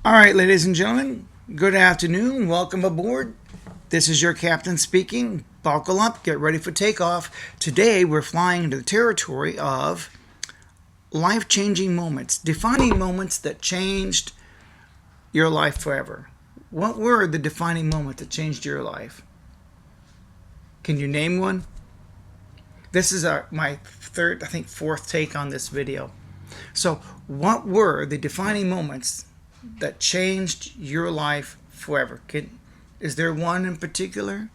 All right, ladies and gentlemen, good afternoon. Welcome aboard. This is your captain speaking. Buckle up, get ready for takeoff. Today, we're flying into the territory of life-changing moments, defining moments that changed your life forever. What were the defining moments that changed your life? Can you name one? This is my third, I think fourth take on this video. So, what were the defining moments that changed your life forever? Is there one in particular?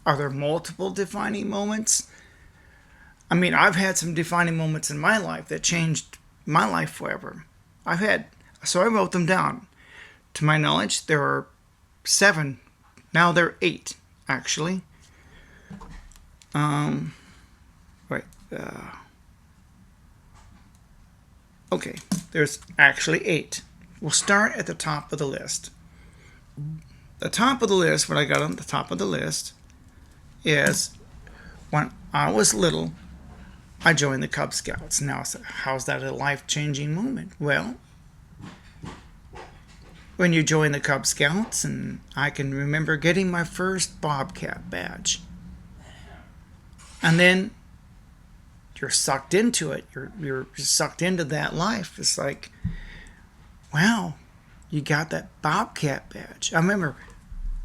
Are there multiple defining moments? I mean, I've had some defining moments in my life that changed my life forever. So I wrote them down. To my knowledge, there are 7. Now there are 8, actually. Right. Okay, there's actually 8. We'll start at the top of the list. The top of the list, what I got on the top of the list, is when I was little, I joined the Cub Scouts. Now, how's that a life-changing moment? Well, when you join the Cub Scouts, and I can remember getting my first Bobcat badge. And then you're sucked into it. You're sucked into that life. It's like, wow, you got that Bobcat badge. I remember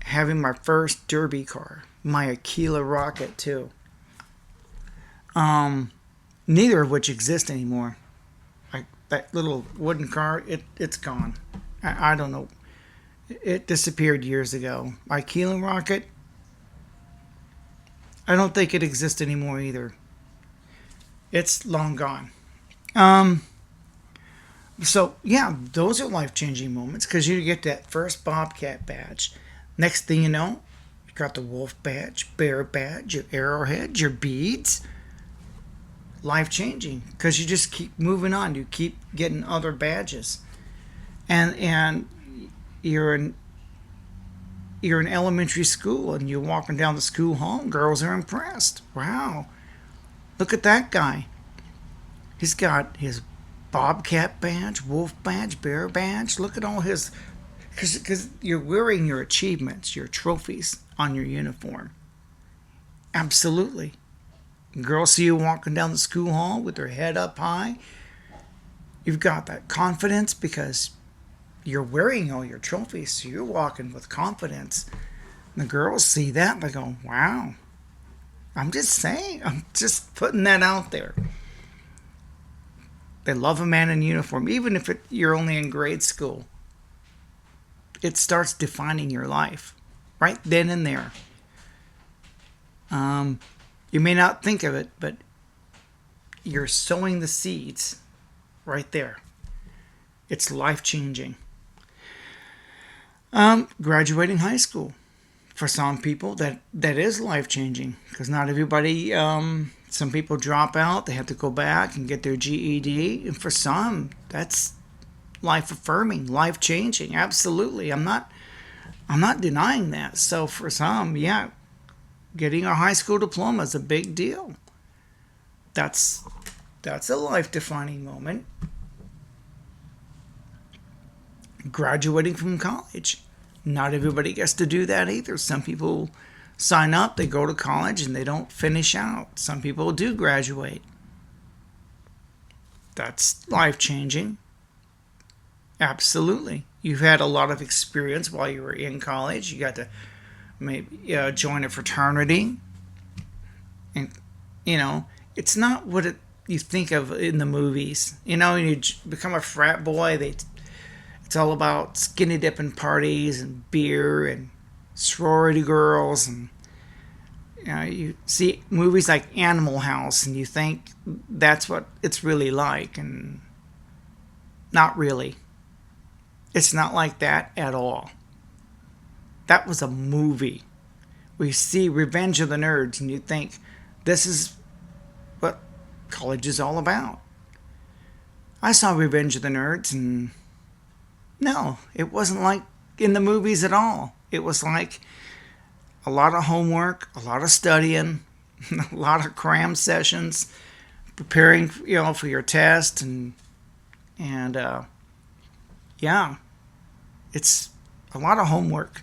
having my first derby car, my Aquila Rocket too. Neither of which exist anymore. Like that little wooden car, it's gone. I don't know. It disappeared years ago. My Aquila Rocket, I don't think it exists anymore either. It's long gone. So, yeah, those are life-changing moments because you get that first Bobcat badge. Next thing you know, you got the wolf badge, bear badge, your arrowhead, your beads. Life-changing because you just keep moving on. You keep getting other badges. And you're in elementary school and you're walking down the school hall and girls are impressed. Wow. Look at that guy. He's got his Bobcat badge, wolf badge, bear badge. Look at all his... Because you're wearing your achievements, your trophies on your uniform. Absolutely. Girls see you walking down the school hall with their head up high. You've got that confidence because you're wearing all your trophies. So you're walking with confidence. And the girls see that. They go, wow. I'm just saying. I'm just putting that out there. They love a man in uniform, even if you're only in grade school. It starts defining your life right then and there. You may not think of it, but you're sowing the seeds right there. It's life-changing. Graduating high school. For some people, that is life-changing because not everybody, some people drop out. They have to go back and get their GED. And for some, that's life-affirming, life-changing. Absolutely. I'm not denying that. So for some, yeah, getting a high school diploma is a big deal. That's a life-defining moment. Graduating from college. Not everybody gets to do that either. Some people sign up, they go to college, and they don't finish out. Some people do graduate. That's life-changing. Absolutely. You've had a lot of experience while you were in college. You got to maybe join a fraternity. And, it's not what you think of in the movies. You become a frat boy, it's all about skinny dipping parties and beer and sorority girls. And you see movies like Animal House and you think that's what it's really like. And not really. It's not like that at all. That was a movie. We see Revenge of the Nerds and you think this is what college is all about. I saw Revenge of the Nerds and no, it wasn't like in the movies at all. It was like a lot of homework, a lot of studying, a lot of cram sessions, preparing, for your test, and yeah, It's a lot of homework.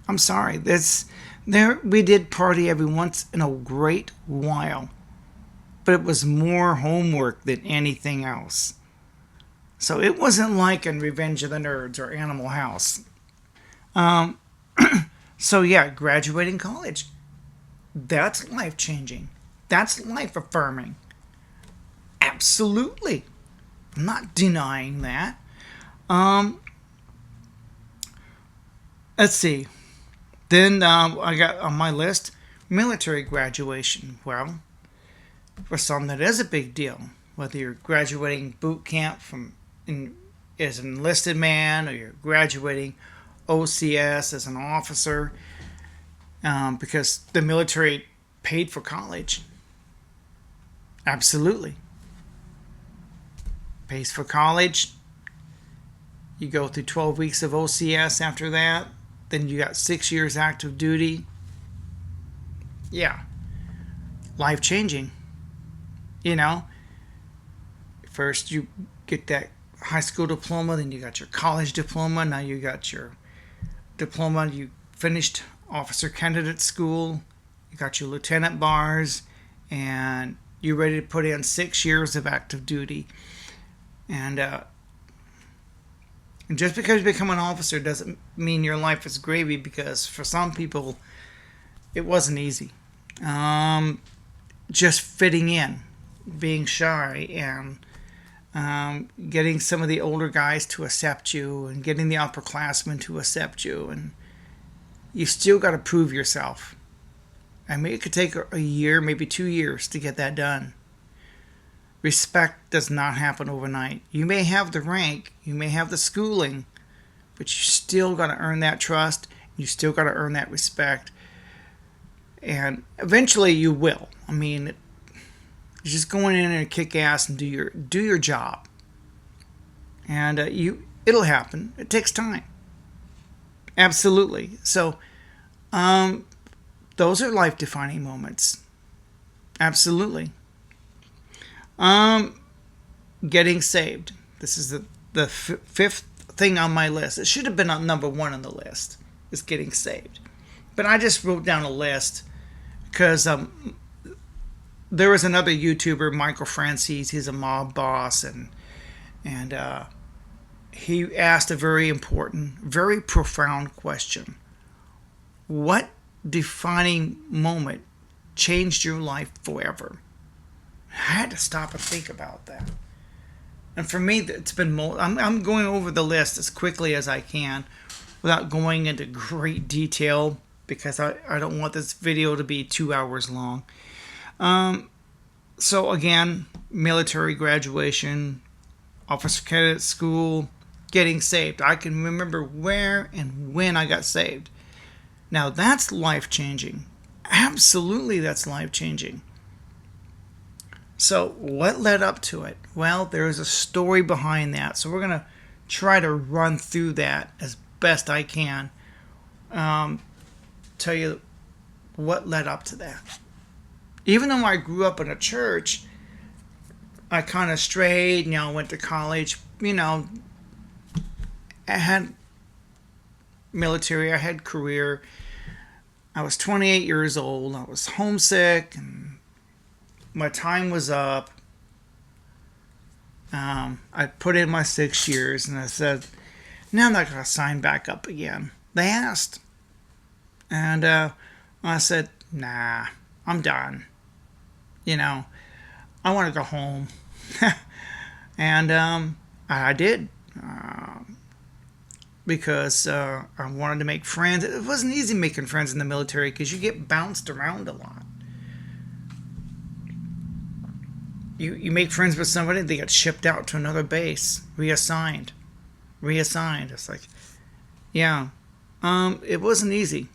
I'm sorry. We did party every once in a great while, but it was more homework than anything else. So it wasn't like in Revenge of the Nerds or Animal House. Um, so yeah, graduating college, that's life changing. That's life affirming. Absolutely. I'm not denying that. Um, let's see. Then I got on my list military graduation. Well, for some that is a big deal. Whether you're graduating boot camp as an enlisted man or you're graduating OCS as an officer, because the military paid for college. Absolutely. Pays for college. You go through 12 weeks of OCS after that. Then you got 6 years active duty. Yeah. Life changing. You know, first you get that high school diploma, then you got your college diploma, now you got your diploma, you finished officer candidate school, you got your lieutenant bars, and you're ready to put in 6 years of active duty. And just because you become an officer doesn't mean your life is gravy, because for some people it wasn't easy. Just fitting in, being shy, and getting some of the older guys to accept you, and getting the upperclassmen to accept you, and you still got to prove yourself. I mean, it could take a year, maybe 2 years to get that done. Respect does not happen overnight. You may have the rank, you may have the schooling, but you still got to earn that trust. You still got to earn that respect, and eventually you will. I mean, just going in and kick ass and do your job, and it'll happen. It takes time. Absolutely. So, those are life defining moments. Absolutely. Getting saved. This is the fifth thing on my list. It should have been on number one on the list. Is getting saved, but I just wrote down a list because there was another YouTuber, Michael Francis. He's a mob boss, and he asked a very important, very profound question. What defining moment changed your life forever? I had to stop and think about that. And for me, it's been I'm going over the list as quickly as I can without going into great detail, because I don't want this video to be 2 hours long. So again, military graduation, officer cadet school, getting saved. I can remember where and when I got saved. Now that's life changing. Absolutely, that's life changing. So what led up to it? Well, there is a story behind that. So we're going to try to run through that as best I can. Tell you what led up to that. Even though I grew up in a church, I kind of strayed. Went to college. I had military. I had career. I was 28 years old. I was homesick, and my time was up. I put in my 6 years, and I said, "Now I'm not going to sign back up again." They asked, and I said, "Nah, I'm done. I want to go home." And I did, because I wanted to make friends. It wasn't easy making friends in the military because you get bounced around a lot. You make friends with somebody, they get shipped out to another base, reassigned. It's like, yeah, it wasn't easy.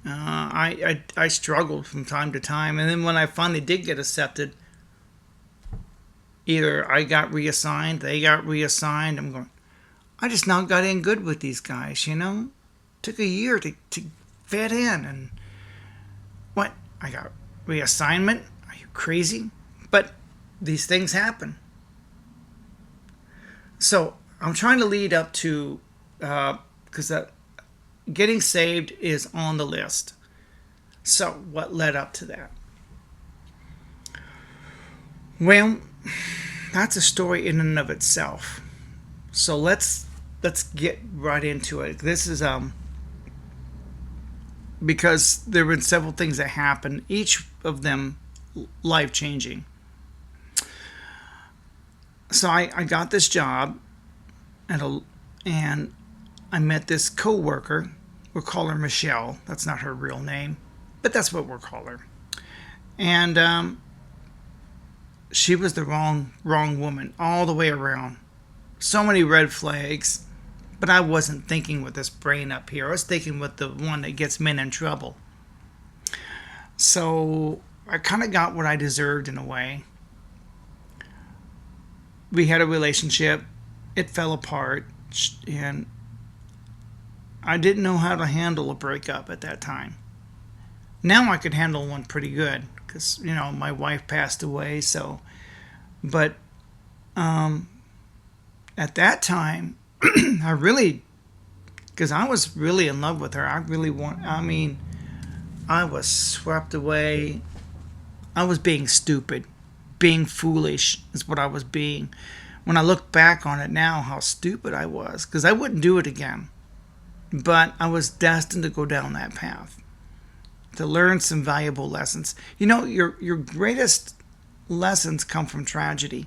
I struggled from time to time, and then when I finally did get accepted, either I got reassigned, they got reassigned. I'm going, I just now got in good with these guys. Took a year to fit in, and what? I got reassignment? Are you crazy? But these things happen. So I'm trying to lead up to because that getting saved is on the list. So what led up to that? Well, that's a story in and of itself. So let's get right into it. This is because there have been several things that happened, each of them life changing. So I got this job and I met this coworker. We'll call her Michelle. That's not her real name, but that's what we'll call her. And she was the wrong woman all the way around. So many red flags, but I wasn't thinking with this brain up here. I was thinking with the one that gets men in trouble. So I kind of got what I deserved in a way. We had a relationship. It fell apart, and I didn't know how to handle a breakup at that time. Now I could handle one pretty good because, my wife passed away. So, but at that time, because I was really in love with her. I was swept away. I was being stupid. Being foolish is what I was being. When I look back on it now, how stupid I was, because I wouldn't do it again. But I was destined to go down that path, to learn some valuable lessons. Your greatest lessons come from tragedy.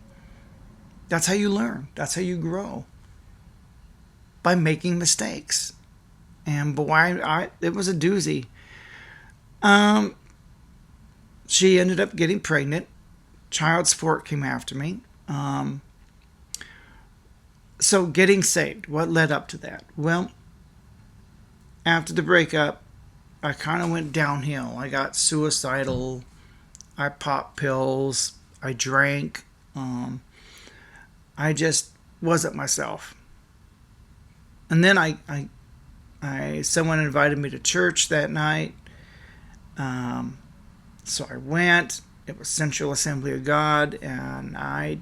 That's how you learn. That's how you grow. By making mistakes. And boy, it was a doozy. She ended up getting pregnant. Child support came after me. So getting saved, what led up to that? Well, after the breakup, I kind of went downhill. I got suicidal. I popped pills. I drank. I just wasn't myself. And then someone invited me to church that night. So I went. It was Central Assembly of God, and I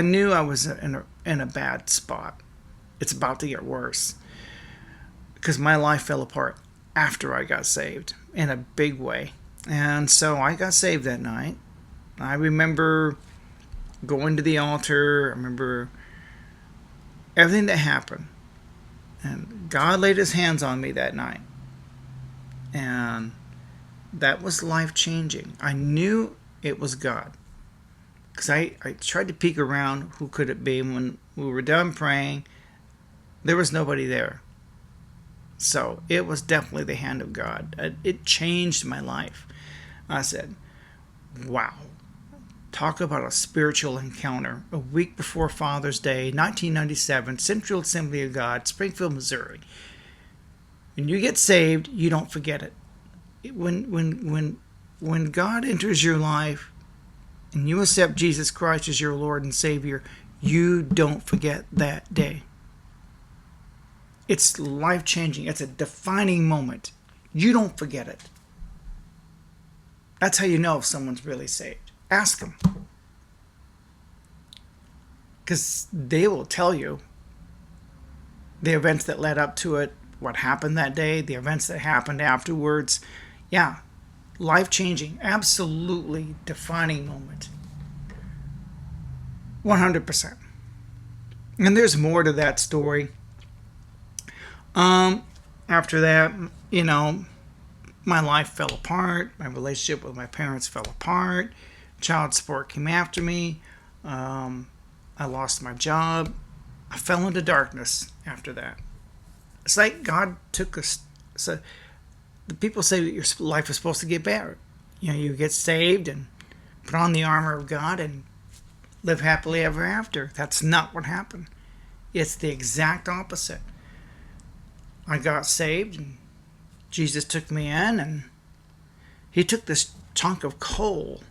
knew I was in a bad spot. It's about to get worse because my life fell apart after I got saved in a big way. And so I got saved that night. I remember going to the altar. I remember everything that happened. And God laid his hands on me that night. And that was life changing. I knew it was God. Because I tried to peek around, who could it be? When we were done praying, there was nobody there. So it was definitely the hand of God. It changed my life. I said, wow. Talk about a spiritual encounter. A week before Father's Day, 1997, Central Assembly of God, Springfield, Missouri. When you get saved, you don't forget it. When God enters your life and you accept Jesus Christ as your Lord and Savior, you don't forget that day. It's life-changing. It's a defining moment. You don't forget it. That's how you know if someone's really saved. Ask them. Because they will tell you the events that led up to it, what happened that day, the events that happened afterwards. Yeah, life-changing, absolutely defining moment. 100%. And there's more to that story. After that, my life fell apart. My relationship with my parents fell apart. Child support came after me. I lost my job. I fell into darkness after that. It's like God took us. So the people say that your life is supposed to get better. You get saved and put on the armor of God and live happily ever after. That's not what happened. It's the exact opposite. I got saved and Jesus took me in, and he took this chunk of coal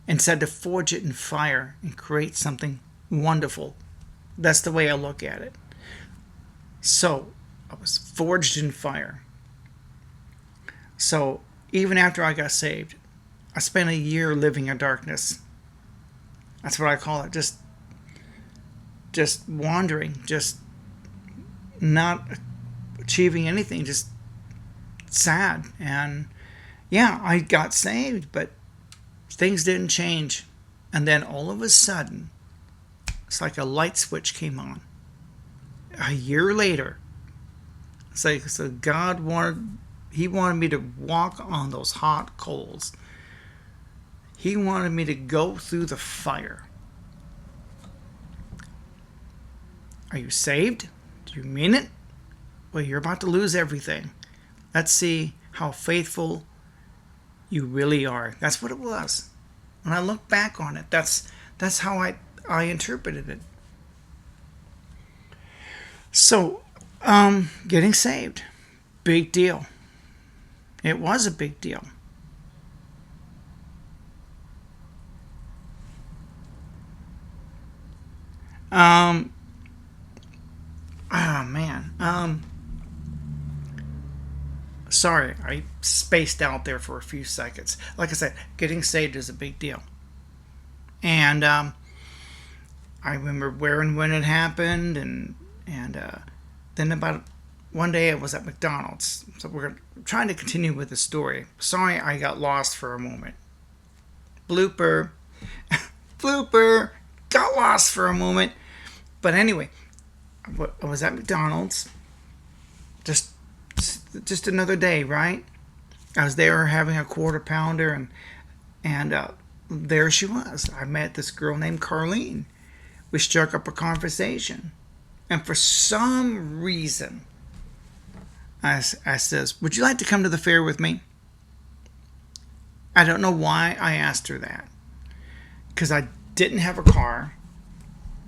and said to forge it in fire and create something wonderful. That's the way I look at it. So I was forged in fire. So even after I got saved, I spent a year living in darkness. That's what I call it. Just wandering, just not achieving anything, just sad. And yeah, I got saved, but things didn't change. And then all of a sudden, it's like a light switch came on. A year later, it's like, so God He wanted me to walk on those hot coals. He wanted me to go through the fire. Are you saved? Do you mean it? Well, you're about to lose everything. Let's see how faithful you really are. That's what it was. When I look back on it, that's how I interpreted it. So, getting saved, big deal. It was a big deal. Oh man. Sorry, I spaced out there for a few seconds. Like I said, getting saved is a big deal. And I remember where and when it happened, and then about one day I was at McDonald's. So we're trying to continue with the story. Sorry, I got lost for a moment. Blooper, blooper, got lost for a moment. But anyway, I was at McDonald's. Just another day, right? I was there having a quarter pounder, and there she was. I met this girl named Carlene. We struck up a conversation, and for some reason, I says, "Would you like to come to the fair with me?" I don't know why I asked her that, because I didn't have a car,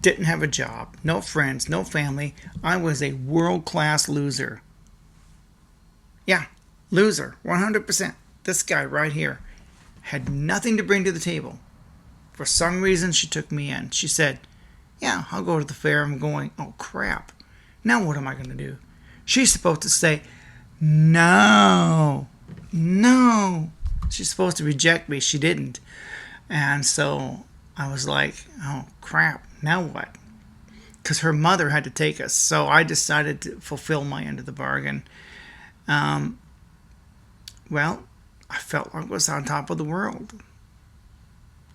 didn't have a job, no friends, no family. I was a world-class loser. Yeah, loser, 100%. This guy right here had nothing to bring to the table. For some reason, she took me in. She said, "Yeah, I'll go to the fair." I'm going, oh crap. Now what am I going to do? She's supposed to say, no. She's supposed to reject me. She didn't. And so I was like, oh crap, now what? Because her mother had to take us. So I decided to fulfill my end of the bargain. Well, I felt like I was on top of the world.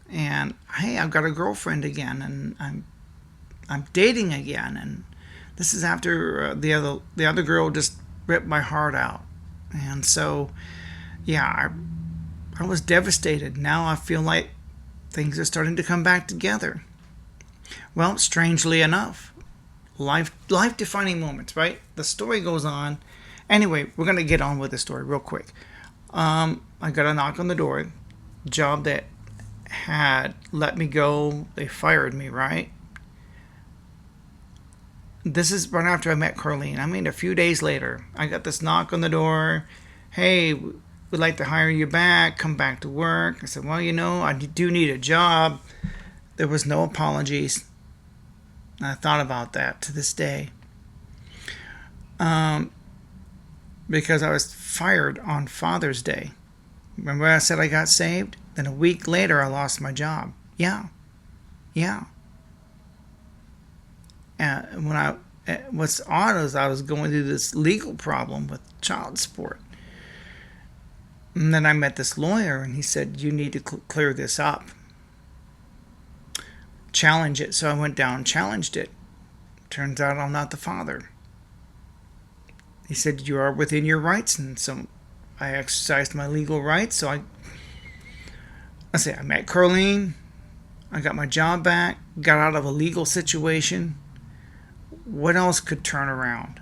And hey, I've got a girlfriend again, and I'm dating again, and this is after the other girl just ripped my heart out. And so, yeah, I was devastated. Now I feel like things are starting to come back together. Well, strangely enough, life defining moments, right? The story goes on. Anyway, we're gonna get on with the story real quick. I got a knock on the door. Job that had let me go. They fired me, right? This is right after I met Carlene. I mean, a few days later, I got this knock on the door. Hey, we'd like to hire you back. Come back to work. I said, well, I do need a job. There was no apologies. I thought about that to this day. Because I was fired on Father's Day. Remember I said I got saved? Then a week later, I lost my job. Yeah. And what's odd is I was going through this legal problem with child support. And then I met this lawyer, and he said, you need to clear this up. Challenge it. So I went down and challenged it. Turns out I'm not the father. He said, you are within your rights. And so I exercised my legal rights. So I met Carlene. I got my job back. Got out of a legal situation. What else could turn around?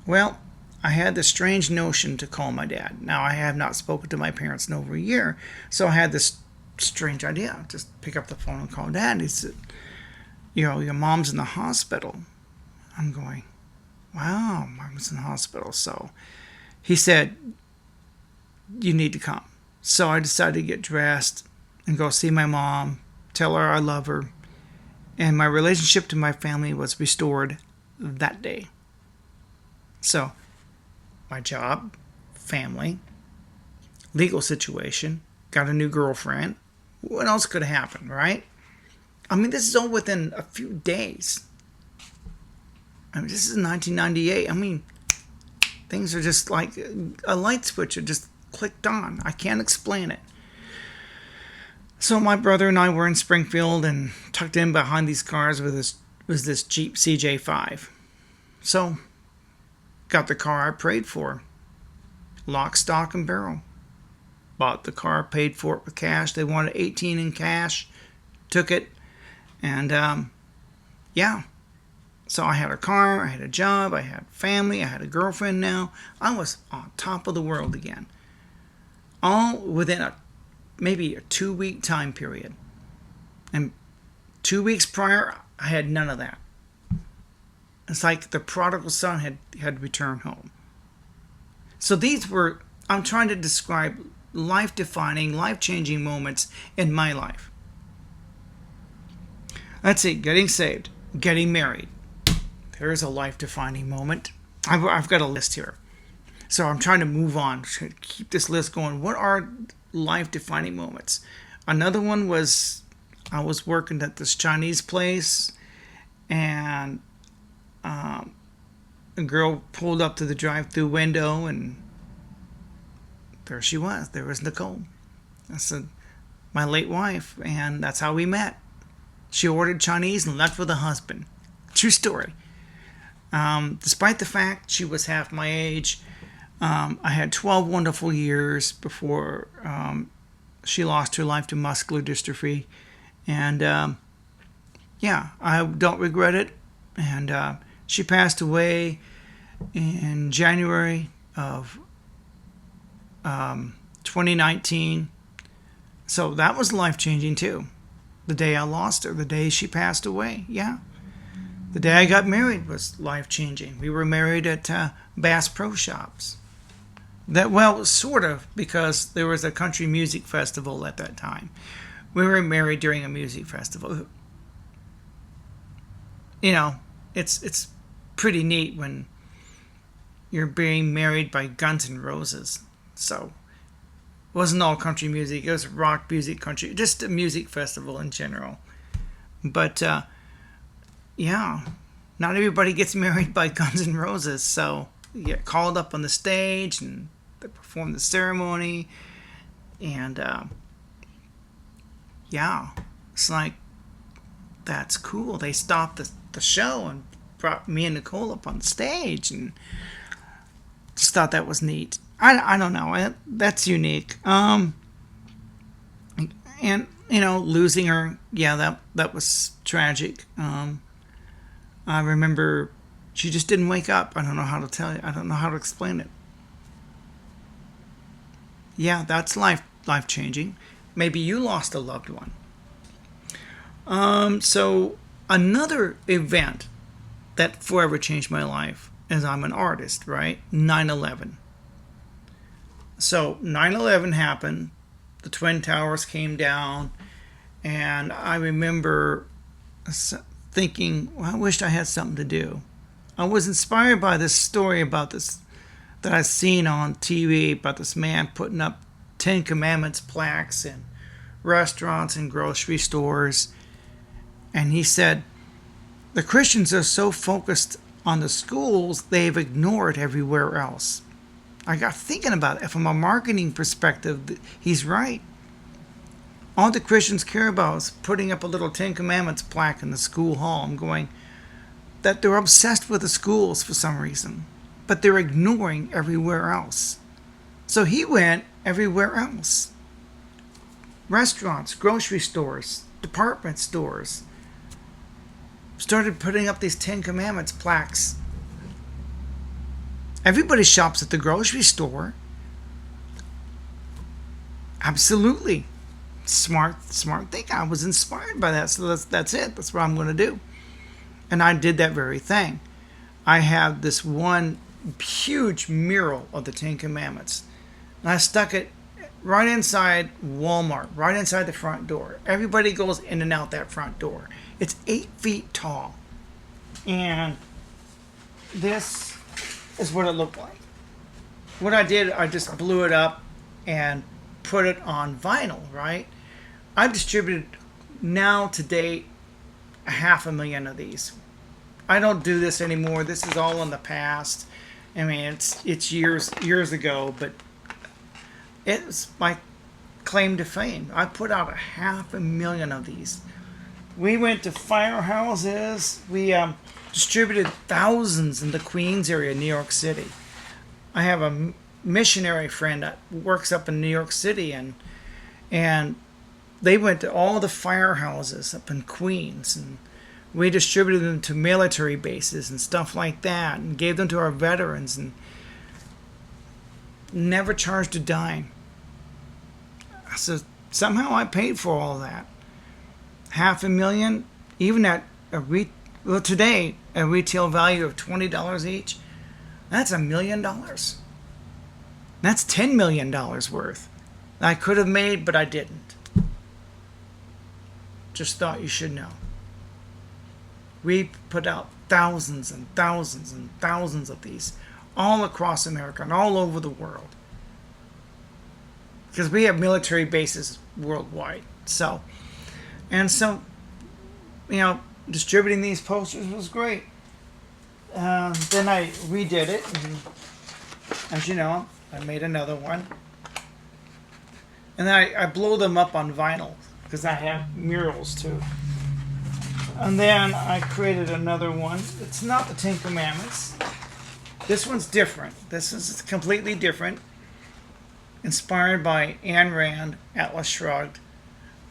Well, I had this strange notion to call my dad. Now, I have not spoken to my parents in over a year. So I had this strange idea. Just pick up the phone and call Dad. He said, your mom's in the hospital. I'm going, wow, mom's in the hospital. So he said, you need to come. So I decided to get dressed and go see my mom, tell her I love her. And my relationship to my family was restored that day. So, my job, family, legal situation, got a new girlfriend. What else could happen, right? I mean, this is all within a few days. I mean, this is 1998. I mean, things are just like a light switch. It just clicked on. I can't explain it. So my brother and I were in Springfield, and tucked in behind these cars was this Jeep CJ5. So got the car I prayed for, lock, stock, and barrel. Bought the car, paid for it with cash. They wanted 18 in cash, took it, and yeah. So I had a car, I had a job, I had family, I had a girlfriend now. I was on top of the world again. All within maybe a 2-week time period. And 2 weeks prior, I had none of that. It's like the prodigal son had returned home. So these were, I'm trying to describe life-defining, life-changing moments in my life. Let's see, getting saved, getting married. There's a life-defining moment. I've got a list here. So I'm trying to move on, to keep this list going. What are life-defining moments? Another one was I was working at this Chinese place, and a girl pulled up to the drive-through window, and there she was. There was Nicole. That's my late wife, and that's how we met. She ordered Chinese and left with a husband. True story. Despite the fact she was half my age, I had 12 wonderful years before she lost her life to muscular dystrophy. And yeah, I don't regret it. And she passed away in January of 2019. So that was life-changing too. The day I lost her, the day she passed away. Yeah. The day I got married was life-changing. We were married at Bass Pro Shops. Well, sort of, because there was a country music festival at that time. We were married during a music festival. You know, it's pretty neat when you're being married by Guns N' Roses. So it wasn't all country music. It was rock music, country, just a music festival in general. But yeah, not everybody gets married by Guns N' Roses. So you get called up on the stage, and they perform the ceremony. And yeah, it's like, that's cool. They stopped the show and brought me and Nicole up on stage, and just thought that was neat. I don't know. That's unique. And you know, losing her, yeah, that was tragic. I remember she just didn't wake up. I don't know how to tell you. I don't know how to explain it. Yeah, that's life changing. Maybe you lost a loved one. So another event that forever changed my life, as I'm an artist, right? 9/11. So 9/11 happened. The Twin Towers came down, and I remember thinking, well, I wished I had something to do. I was inspired by this story about this that I've seen on TV about this man putting up Ten Commandments plaques in restaurants and grocery stores. And he said, the Christians are so focused on the schools, they've ignored everywhere else. I got thinking about it. From a marketing perspective, he's right. All the Christians care about is putting up a little Ten Commandments plaque in the school hall. I'm going, that they're obsessed with the schools for some reason, but they're ignoring everywhere else. So he went everywhere else. Restaurants, grocery stores, department stores started putting up these Ten Commandments plaques. Everybody shops at the grocery store. Absolutely. Smart thing. I was inspired by that, so that's it. That's what I'm going to do. And I did that very thing. I have this one huge mural of the Ten Commandments, and I stuck it right inside Walmart, right inside the front door. Everybody goes in and out that front door. It's 8 feet tall, and this is what it looked like. What I did, I just blew it up and put it on vinyl, right? I've distributed now to date 500,000 of these I don't do this anymore. This is all in the past. I mean, it's years ago, but it's my claim to fame. I put out 500,000 of these. We went to firehouses. We distributed thousands in the Queens area, New York City. I have a missionary friend that works up in New York City, and they went to all the firehouses up in Queens, and we distributed them to military bases and stuff like that, and gave them to our veterans, and never charged a dime. So somehow I paid for all that. 500,000, even at today a retail value of $20 each. That's $1 million. That's $10 million worth. I could have made, but I didn't. Just thought you should know. We put out thousands and thousands and thousands of these all across America and all over the world. Because we have military bases worldwide. So, distributing these posters was great. Then I redid it. And, as you know, I made another one. And then I blow them up on vinyl because I have murals too. And then I created another one. It's not the Ten Commandments. This one's different. This is completely different. Inspired by Ayn Rand, Atlas Shrugged.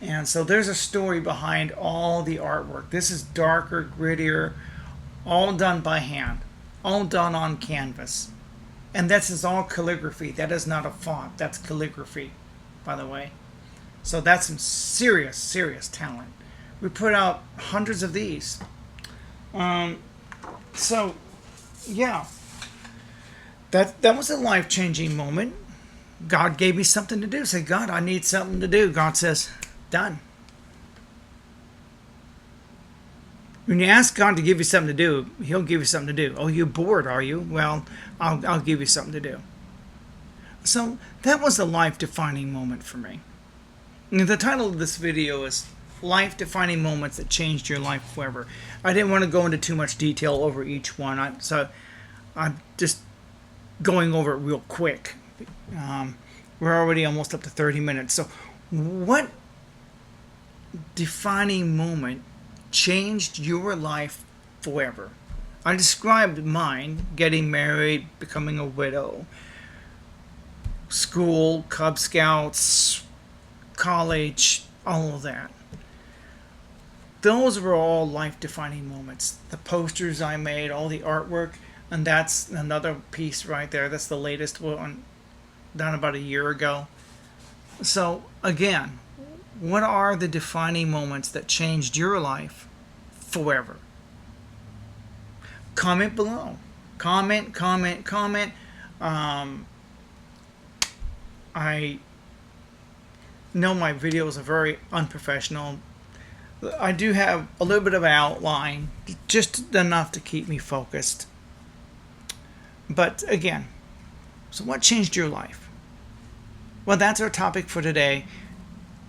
And so there's a story behind all the artwork. This is darker, grittier, all done by hand, all done on canvas. And this is all calligraphy. That is not a font. That's calligraphy, by the way. So that's some serious, serious talent. We put out hundreds of these. So, yeah. That was a life-changing moment. God gave me something to do. Say, God, I need something to do. God says, done. When you ask God to give you something to do, He'll give you something to do. Oh, you're bored, are you? Well, I'll give you something to do. So that was a life-defining moment for me. And the title of this video is Life-Defining Moments That Changed Your Life Forever. I didn't want to go into too much detail over each one, so I'm just going over it real quick. We're already almost up to 30 minutes. So what defining moment changed your life forever? I described mine: getting married, becoming a widow, school, Cub Scouts, college, all of that. Those were all life-defining moments. The posters I made, all the artwork, and that's another piece right there. That's the latest one, done about a year ago. So again, what are the defining moments that changed your life forever? Comment below. Comment. I know my videos are very unprofessional. I do have a little bit of an outline, just enough to keep me focused. But again, so what changed your life? Well, that's our topic for today.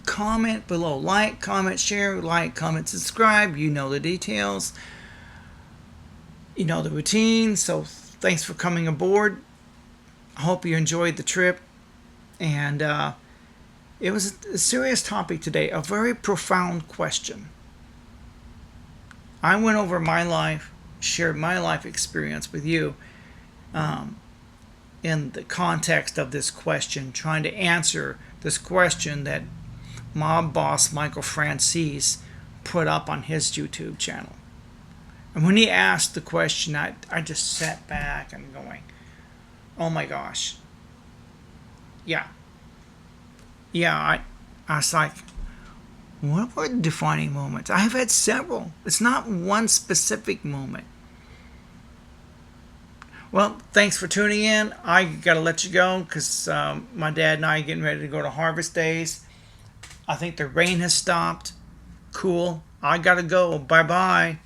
Comment below. Like, comment, share, like, comment, subscribe. You know the details. You know the routine. So thanks for coming aboard. I hope you enjoyed the trip. And it was a serious topic today, a very profound question. I went over my life, shared my life experience with you in the context of this question, trying to answer this question that mob boss Michael Francis put up on his YouTube channel. And when he asked the question, I just sat back and going, oh my gosh. Yeah, I was like, what were the defining moments? I have had several. It's not one specific moment. Well, thanks for tuning in. I got to let you go because my dad and I are getting ready to go to Harvest Days. I think the rain has stopped. Cool. I got to go. Bye-bye.